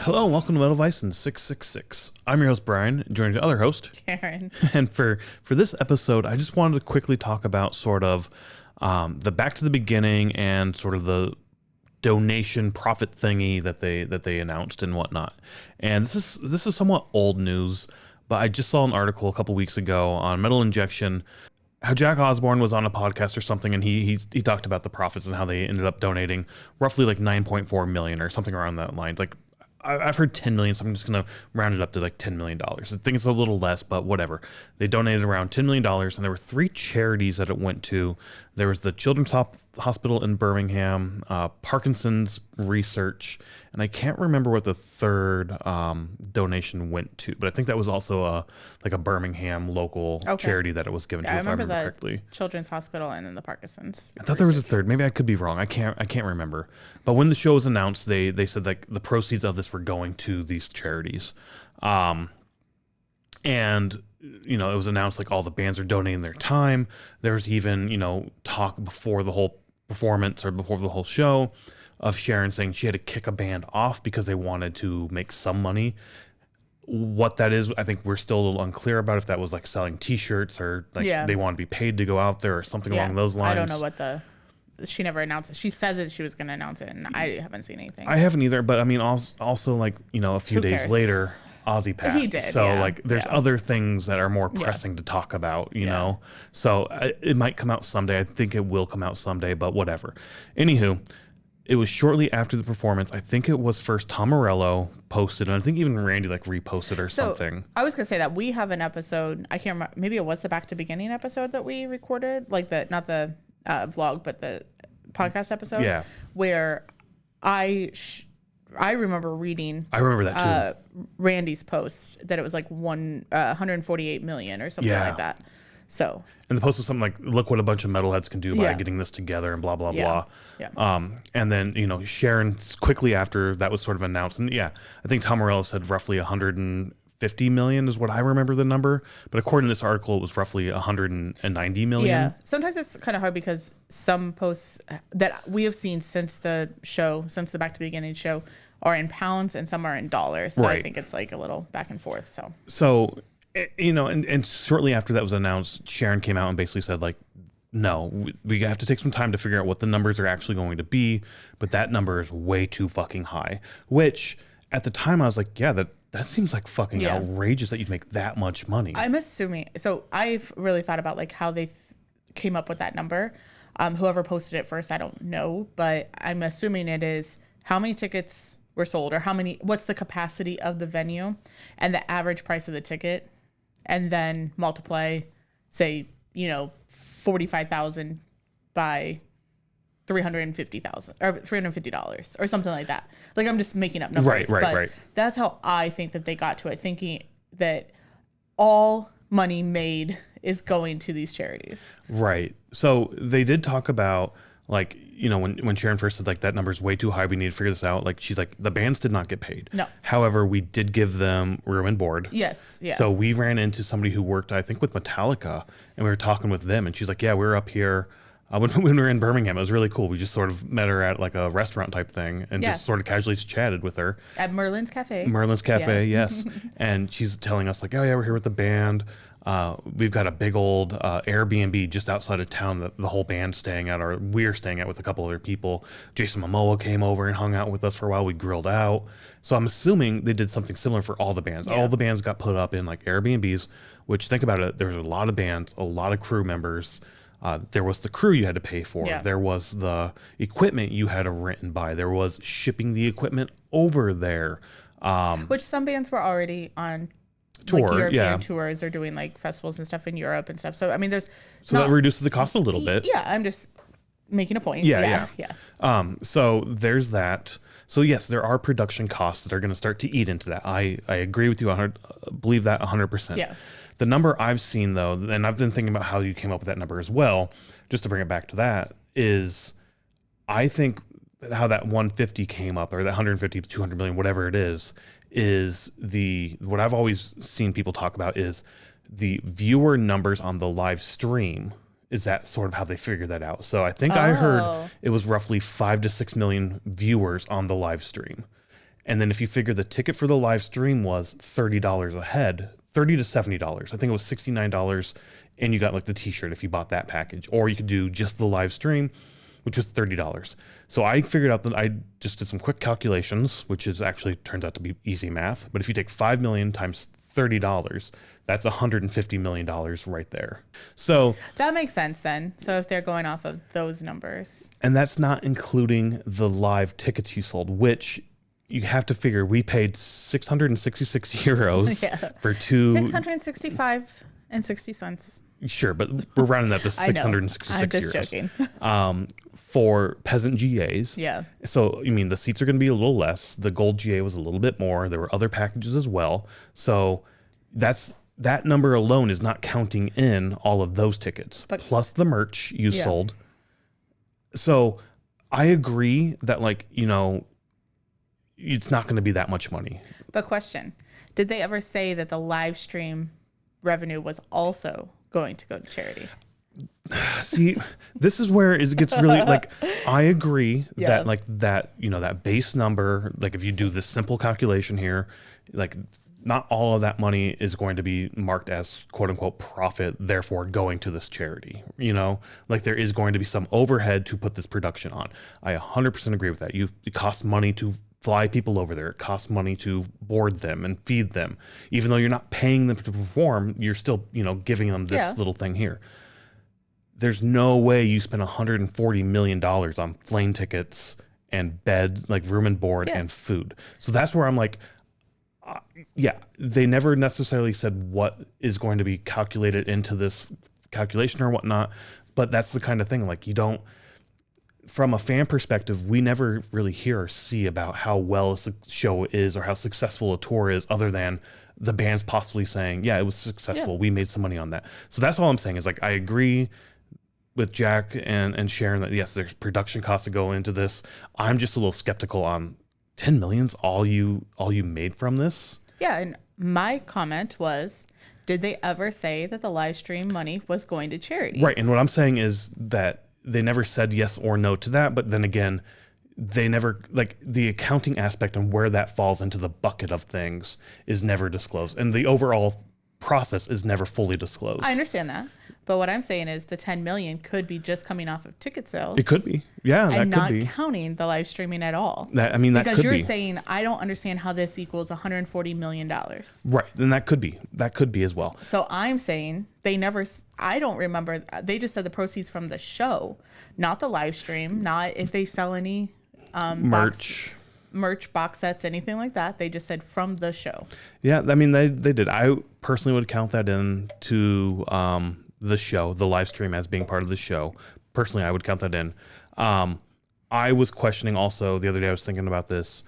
Hello and welcome to MetalVice in 666. I'm your host, Brian, joined the other host, Karen. And for this episode, I just wanted to quickly talk about sort of the back to the beginning and sort of the donation profit thingy that they announced and whatnot. And this is somewhat old news, but I just saw an article a couple weeks ago on Metal Injection, how Jack Osborne was on a podcast or something, and he talked about the profits and how they ended up donating roughly like 9.4 million or something around that line. Like I've heard 10 million, so I'm just going to round it up to like $10 million. I think it's a little less, but whatever. They donated around $10 million, and there were 3 charities that it went to. There was the Children's Hospital in Birmingham, Parkinson's Research, and I can't remember what the third donation went to, but I think that was also a Birmingham local charity that it was given to, if I remember correctly. Children's Hospital and then the Parkinson's. I thought there was a third. Maybe I could be wrong. I can't remember. But when the show was announced, they said like the proceeds of this were going to these charities. And it was announced like all the bands are donating their time. There was even, talk before the whole performance or before the whole show of Sharon saying she had to kick a band off because they wanted to make some money. What that is, I think we're still a little unclear about, if that was like selling t-shirts or like they want to be paid to go out there or something along those lines. I don't know what she never announced it. She said that she was going to announce it, and I haven't seen anything. I haven't either, but I mean, also like, a few days later, Ozzy passed. He did, so like there's other things that are more pressing to talk about, know? So it might come out someday. I think it will come out someday, but whatever. Anywho, it was shortly after the performance. I think it was first Tom Morello posted, and I think even Randy like reposted or something. I was going to say that we have an episode. I can't remember. Maybe it was the Back to Beginning episode that we recorded, like not the vlog, but the podcast episode. Yeah. Where I remember reading. I remember that too. Randy's post that it was like 148 million or something like that. So. And the post was something like, "Look what a bunch of metalheads can do by getting this together," and blah blah blah. Yeah. And then Sharon quickly after that was sort of announced, and I think Tom Morello said roughly 150 million is what I remember the number, but according to this article, it was roughly 190 million. Yeah. Sometimes it's kind of hard because some posts that we have seen since the Back to the Beginning show are in pounds and some are in dollars. So I think it's like a little back and forth. So. And shortly after that was announced, Sharon came out and basically said, like, no, we have to take some time to figure out what the numbers are actually going to be, but that number is way too fucking high. Which, at the time, I was like, yeah, that seems like fucking outrageous that you'd make that much money. I'm assuming, so I've really thought about, like, how they came up with that number. Whoever posted it first, I don't know, but I'm assuming it is how many tickets were sold or what's the capacity of the venue and the average price of the ticket. And then multiply, say, 45,000 by 350,000 or $350 or something like that. Like, I'm just making up numbers. Right. That's how I think that they got to it, thinking that all money made is going to these charities. Right. So they did talk about, like, when Sharon first said, like, that number's way too high, we need to figure this out. Like, she's like, the bands did not get paid. No. However, we did give them room and board. Yes. Yeah. So we ran into somebody who worked, I think, with Metallica, and we were talking with them, and she's like, yeah, we were up here when we were in Birmingham. It was really cool. We just sort of met her at like a restaurant type thing and just sort of casually chatted with her. At Merlin's Cafe. Yes. And she's telling us like, oh yeah, we're here with the band. We've got a big old Airbnb just outside of town that the whole band's staying at, or we're staying at with a couple other people. Jason Momoa came over and hung out with us for a while. We grilled out. So I'm assuming they did something similar for all the bands. Yeah. All the bands got put up in like Airbnbs, which, think about it, there's a lot of bands, a lot of crew members. There was the crew you had to pay for. Yeah. There was the equipment you had to rent and buy. There was shipping the equipment over there. Which some bands were already on tour, like European tours, or doing like festivals and stuff in Europe and stuff. So I mean, that reduces the cost a little bit. Yeah, I'm just making a point. Yeah. So there's that. So yes, there are production costs that are going to start to eat into that. I agree with you. I believe that 100%. Yeah. The number I've seen though, and I've been thinking about how you came up with that number as well, just to bring it back to that, is I think how that 150 came up, or that 150 to 200 million, whatever it is what I've always seen people talk about is the viewer numbers on the live stream. Is that sort of how they figured that out? So I think I heard it was roughly 5 to 6 million viewers on the live stream. And then if you figure the ticket for the live stream was $30 a head, $30 to $70. I think it was $69, and you got like the t-shirt if you bought that package. Or you could do just the live stream, which was $30. So I figured out that I just did some quick calculations, which is actually turns out to be easy math. But if you take 5 million times $30, that's $150 million right there. So that makes sense then. So if they're going off of those numbers. And that's not including the live tickets you sold, which you have to figure we paid 666 euros for 665 and 60 cents. Sure, but we're rounding that to 666 I'm just euros. joking. For peasant GAs. Yeah. So, I mean, the seats are going to be a little less. The gold GA was a little bit more. There were other packages as well. So that number alone is not counting in all of those tickets, plus the merch you sold. So I agree that, like, you know, it's not going to be that much money. But question, did they ever say that the live stream revenue was also going to go to charity? See, this is where it gets really, like, I agree that, like, that, you know, that base number, like, if you do this simple calculation here, like, not all of that money is going to be marked as quote unquote profit, therefore going to this charity. You know, like, there is going to be some overhead to put this production on. I 100% agree with that. It costs money to fly people over there. It costs money to board them and feed them. Even though you're not paying them to perform, you're still, you know, giving them this little thing here. There's no way you spend $140 million on plane tickets and beds, like room and board and food. So that's where I'm like, they never necessarily said what is going to be calculated into this calculation or whatnot, but that's the kind of thing, like, you don't, from a fan perspective, we never really hear or see about how well a show is or how successful a tour is, other than the band's possibly saying, yeah, it was successful. We made some money on that. So that's all I'm saying is, like, I agree with Jack and Sharon that, yes, there's production costs that go into this. I'm just a little skeptical on 10 million's all you made from this. Yeah. And my comment was, did they ever say that the live stream money was going to charity? Right. And what I'm saying is that they never said yes or no to that. But then again, they never, like, the accounting aspect and where that falls into the bucket of things is never disclosed. And the overall process is never fully disclosed. I understand that. But what I'm saying is the 10 million could be just coming off of ticket sales. It could be. Yeah, that and could be. not counting the live streaming at all. That could be. Because you're saying, I don't understand how this equals $140 million. Right. And that could be. That could be as well. So I'm saying I don't remember. They just said the proceeds from the show, not the live stream, not if they sell any merch, box sets, anything like that. They just said from the show. Yeah, I mean, they did. I personally would count that into the show, the live stream, as being part of the show. Personally, I would count that in. I was questioning also the other day, I was thinking about this.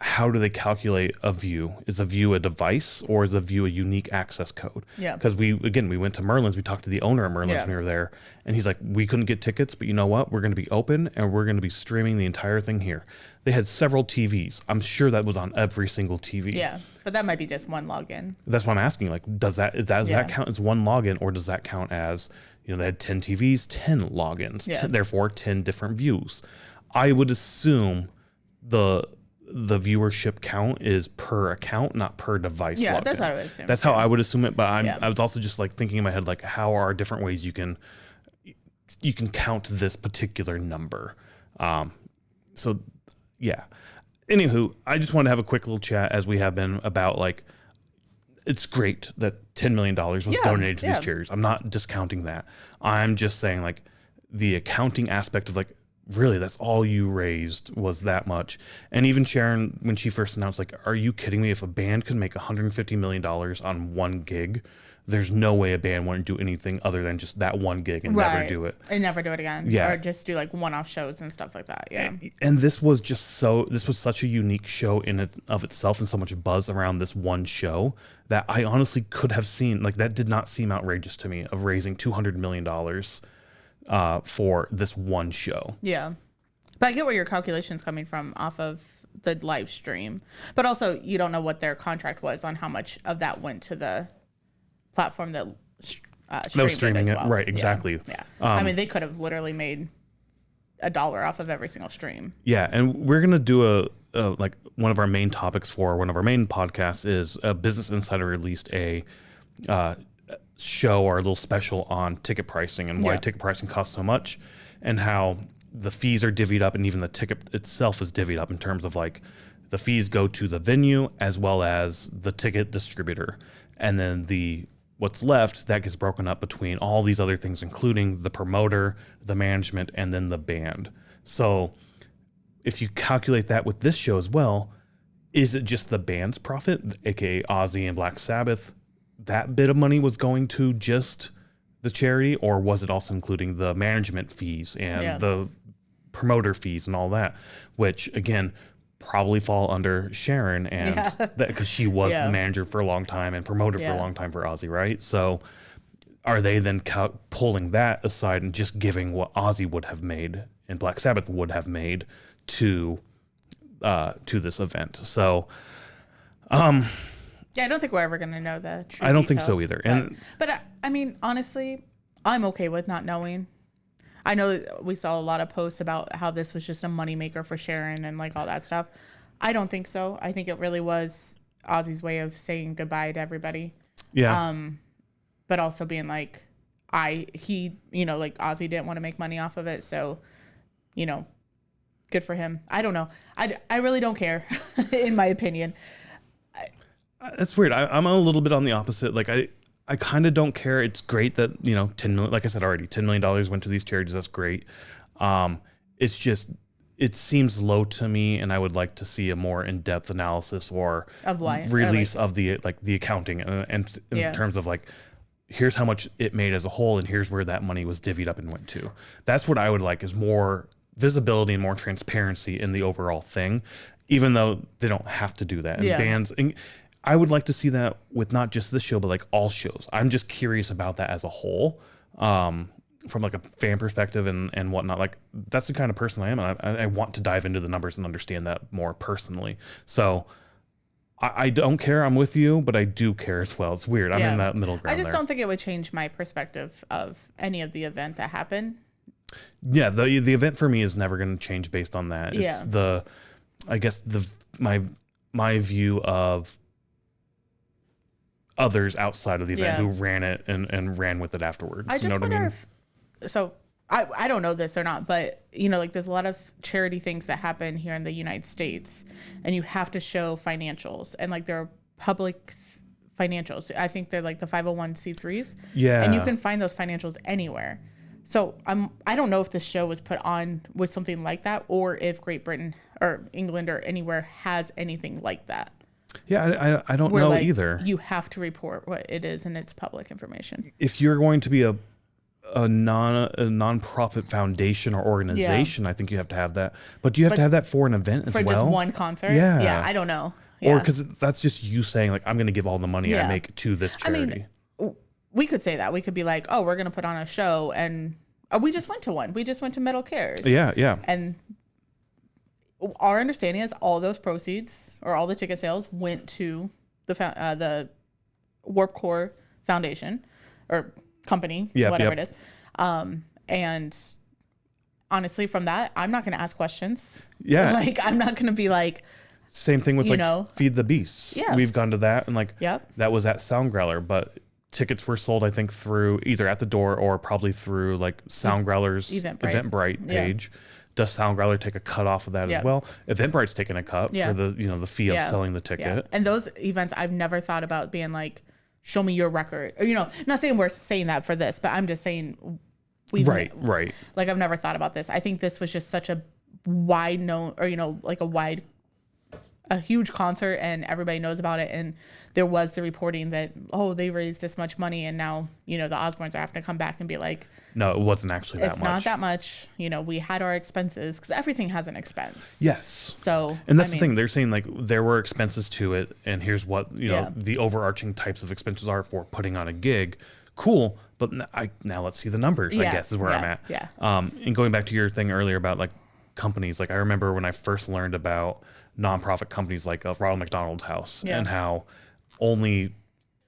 How do they calculate a view? Is a view a device, or is a view a unique access code? Yeah. Because we went to Merlin's. We talked to the owner of Merlin's when we were there, and he's like, we couldn't get tickets, but you know what? We're going to be open, and we're going to be streaming the entire thing here. They had several TVs. I'm sure that was on every single TV. Yeah, but that might be just one login. That's what I'm asking. Like, does that count as one login, or does that count as, you know, they had 10 TVs, 10 logins, therefore 10 different views? I would assume the viewership count is per account, not per device. Yeah, login. That's what I would assume. That's how I would assume it. But I was also just like thinking in my head, like, how are different ways you can count this particular number? So yeah. Anywho, I just wanted to have a quick little chat, as we have been, about, like, it's great that $10 million was donated to these charities. I'm not discounting that. I'm just saying, like, the accounting aspect of, like, really, that's all you raised was that much. And even Sharon, when she first announced, like, are you kidding me? If a band could make $150 million on one gig, there's no way a band wouldn't do anything other than just that one gig and never do it. And never do it again. Yeah. Or just do, like, one-off shows and stuff like that. Yeah. And this was such a unique show in and of itself, and so much buzz around this one show, that I honestly could have seen, like, that did not seem outrageous to me, of raising $200 million for this one show. Yeah. But I get where your calculation's coming from off of the live stream. But also, you don't know what their contract was on how much of that went to the platform that streaming it. Right, exactly. Yeah. I mean, they could have literally made $1 off of every single stream. Yeah, and we're going to do like one of our main topics for one of our main podcasts is Business Insider released a show or a little special on ticket pricing and why ticket pricing costs so much, and how the fees are divvied up, and even the ticket itself is divvied up in terms of like the fees go to the venue as well as the ticket distributor, and then what's left that gets broken up between all these other things, including the promoter, the management, and then the band. So if you calculate that with this show as well, is it just the band's profit, aka Ozzy and Black Sabbath? That bit of money was going to just the charity, or was it also including the management fees and the promoter fees and all that, which again probably fall under Sharon, and that because she was the manager for a long time and promoter for a long time for Ozzy, right? So are they then pulling that aside and just giving what Ozzy would have made and Black Sabbath would have made to this event? So I don't think we're ever going to know the true I don't details, think so either. But I mean, honestly, I'm okay with not knowing. I know we saw a lot of posts about how this was just a moneymaker for Sharon and like all that stuff. I don't think so. I think it really was Ozzy's way of saying goodbye to everybody. Yeah. But also being like, he, like Ozzy didn't want to make money off of it. So, good for him. I don't know. I really don't care, in my opinion. That's weird. I'm a little bit on the opposite. Like I kind of don't care. It's great that, $10 million, like I said already, $10 million went to these charities. That's great. It's just, it seems low to me, and I would like to see a more in-depth analysis or of why release of the accounting and in terms of like, here's how much it made as a whole, and here's where that money was divvied up and went to. That's what I would like, is more visibility and more transparency in the overall thing, even though they don't have to do that. And bands, and I would like to see that with not just this show, but like all shows. I'm just curious about that as a whole, from like a fan perspective and whatnot. Like that's the kind of person I am, and I want to dive into the numbers and understand that more personally. So I don't care. I'm with you, but I do care as well. It's weird. I'm in that middle ground. I just don't think it would change my perspective of any of the event that happened. Yeah, the event for me is never going to change based on that. It's my view of others outside of the event who ran it and ran with it afterwards. I just know what I mean? I don't know this or not, but like there's a lot of charity things that happen here in the United States, and you have to show financials, and like they're public financials. I think they're like the 501c3s. Yeah. And you can find those financials anywhere. So I don't know if this show was put on with something like that, or if Great Britain or England or anywhere has anything like that. Yeah, I don't know either. You have to report what it is, and it's public information. If you're going to be a non-profit foundation or organization, I think you have to have that. But do you have to have that for an event as well? For just one concert? Yeah, I don't know. Or because that's just you saying like, I'm going to give all the money I make to this charity. I mean, we could say that. We could be like, oh, we're going to put on a show, and we just went to one. We just went to Metal Cares. Yeah. And our understanding is all those proceeds or all the ticket sales went to the Warp Core Foundation or company, whatever it is. And honestly, from that, I'm not going to ask questions. Yeah. Like, I'm not going to be like... Same thing with Feed the Beasts. Yeah. We've gone to that, and like that was at Sound Growler, but tickets were sold, I think, through either at the door or probably through like Sound Growler's Eventbrite page. Does Sound Growler take a cut off of that as well? Eventbrite's taking a cut for the fee of selling the ticket. Yeah. And those events, I've never thought about being like, show me your record. Or, not saying we're saying that for this, but I'm just saying right. Like, I've never thought about this. I think this was just such a wide known, or like a huge concert, and everybody knows about it. And there was the reporting that, they raised this much money, and now, the Osbournes are having to come back and be like, no, it wasn't actually that much. It's not that much. We had our expenses, because everything has an expense. Yes. So, and that's the thing. They're saying like there were expenses to it, and here's what, the overarching types of expenses are for putting on a gig. Cool. But now let's see the numbers, I guess, is where I'm at. Yeah. And going back to your thing earlier about like companies, like I remember when I first learned about nonprofit companies like Ronald McDonald's House and how only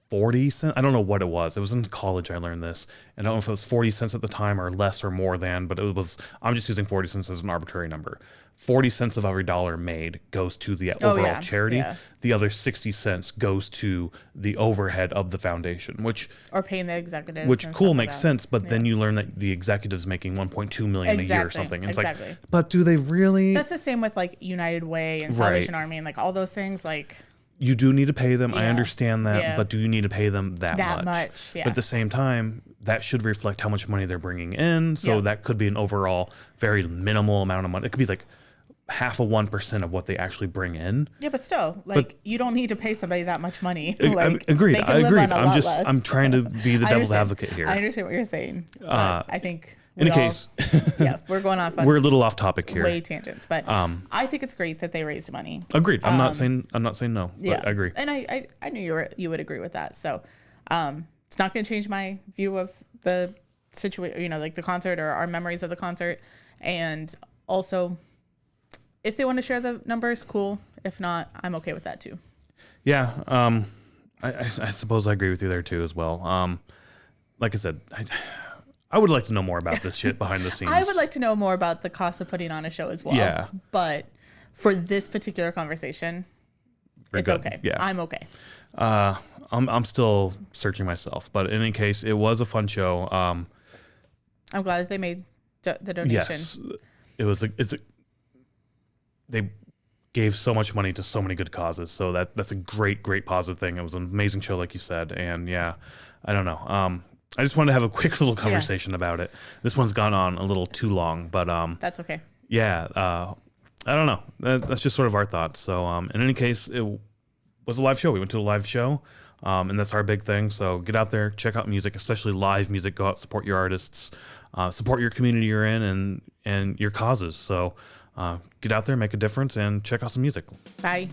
40 cents. I don't know what it was. It was in college I learned this. And I don't know if it was 40 cents at the time or less or more than, but it was, I'm just using 40 cents as an arbitrary number. 40 cents of every dollar made goes to the overall charity. Yeah. The other 60 cents goes to the overhead of the foundation, which or paying the executives. Which and cool, stuff makes like sense, but then you learn that the executive's making 1.2 million a year or something. And it's like, but do they really? That's the same with like United Way and Salvation Army and like all those things. Like, you do need to pay them. I Yeah. understand that, Yeah. but do you need to pay them that much? Yeah. But at the same time, that should reflect how much money they're bringing in. So Yeah. that could be an overall very minimal amount of money. It could be like half of 1% of what they actually bring in. Yeah, but still, like, you don't need to pay somebody that much money. Agreed. They can live on a lot less. I'm trying to be the I devil's understand. advocate here. I understand what you're saying. But I think In any case, yeah, we're going off on we're a little off topic here. way tangents, but I think it's great that they raised money. Agreed. I'm not saying no, but Yeah, I agree. and I knew you would agree with that. So it's not going to change my view of the situation, you know, like the concert or our memories of the concert. And also, if they want to share the numbers, cool. If not, I'm okay with that too. Yeah, I suppose I agree with you there too as well. Like I said, I would like to know more about this shit behind the scenes. I would like to know more about the cost of putting on a show as well. Yeah. But for this particular conversation, We're it's good. okay. Yeah. I'm okay. I'm still searching myself, but in any case, it was a fun show. I'm glad that they made the donation. Yes, they gave so much money to so many good causes, so that's a great positive thing. It was an amazing show, like you said, and yeah, I don't know. I just wanted to have a quick little conversation about it. This one's gone on a little too long, but That's okay. yeah, I don't know. That's just sort of our thoughts. So in any case, it was a live show. We went to a live show, and that's our big thing. So get out there, check out music, especially live music. Go out, support your artists, support your community you're in, and your causes. So get out there, make a difference, and check out some music. Bye.